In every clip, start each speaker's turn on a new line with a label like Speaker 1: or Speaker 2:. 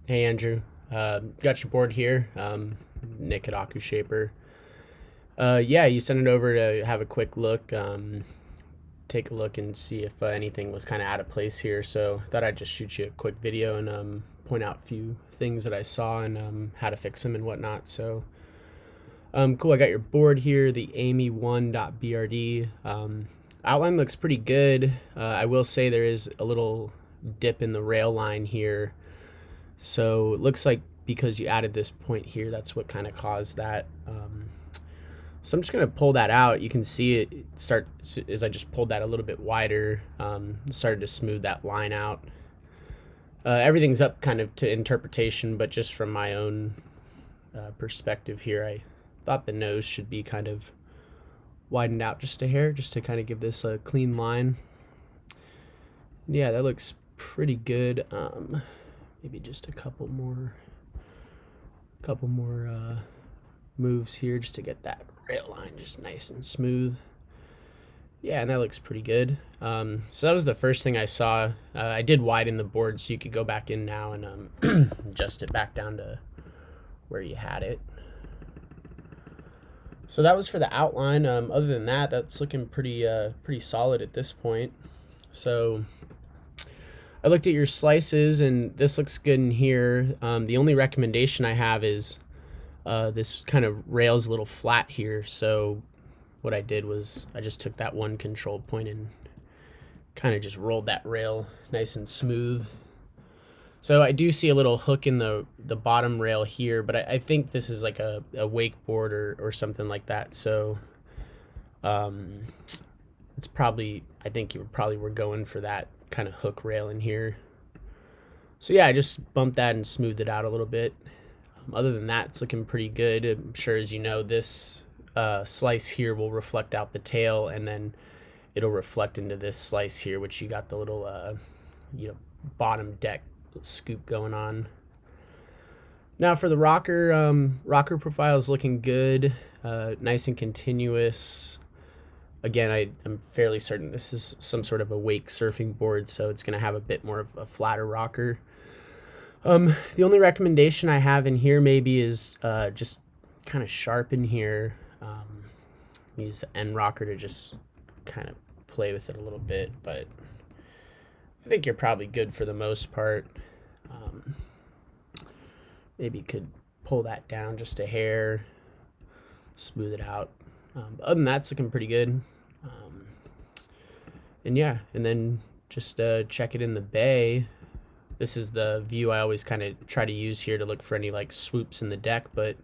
Speaker 1: Hey Andrew, got your board here. Nick at AkuShaper. Yeah, you sent it over to have a quick look, take a look and see if anything was kind of out of place here. So thought I'd just shoot you a quick video and point out a few things that I saw and how to fix them and whatnot. So cool. I got your board here, the amy1.brd. Outline looks pretty good. I will say there is a little dip in the rail line here. So it looks like because you added this point here, that's what kind of caused that. So I'm just going to pull that out. You can see it start as I just pulled that a little bit wider, started to smooth that line out. Everything's up kind of to interpretation, but just from my own perspective here, I thought the nose should be kind of widened out just a hair, just to kind of give this a clean line. Yeah, that looks pretty good. Maybe just a couple more moves here just to get that rail line just nice and smooth. Yeah, and that looks pretty good. So that was the first thing I saw. I did widen the board so you could go back in now and adjust it back down to where you had it. So that was for the outline. Other than that, that's looking pretty solid at this point. So I looked at your slices and this looks good in here. The only recommendation I have is this kind of rail's a little flat here. So what I did was I just took that one control point and kind of just rolled that rail nice and smooth. So I do see a little hook in the bottom rail here, but I think this is like a wakeboard or something like that. So it's probably, I think you probably were going for that kind of hook rail in here. So yeah, I just bumped that and smoothed it out a little bit. Other than that, it's looking pretty good. I'm sure, as you know, this slice here will reflect out the tail, and then it'll reflect into this slice here, which you got the little bottom deck scoop going on. Now for the rocker profile is looking good, nice and continuous. Again, I'm fairly certain this is some sort of a wake surfing board, so it's going to have a bit more of a flatter rocker. The only recommendation I have in here maybe is just kind of sharpen here. Use the end rocker to just kind of play with it a little bit, but I think you're probably good for the most part. Maybe you could pull that down just a hair, smooth it out. But other than that, it's looking pretty good. And yeah, and then just check it in the bay. This is the view I always kind of try to use here to look for any like swoops in the deck, but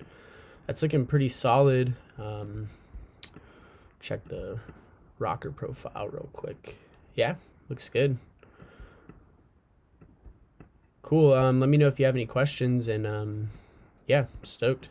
Speaker 1: that's looking pretty solid. Check the rocker profile real quick. Yeah, looks good. Cool. Let me know if you have any questions, and yeah, stoked.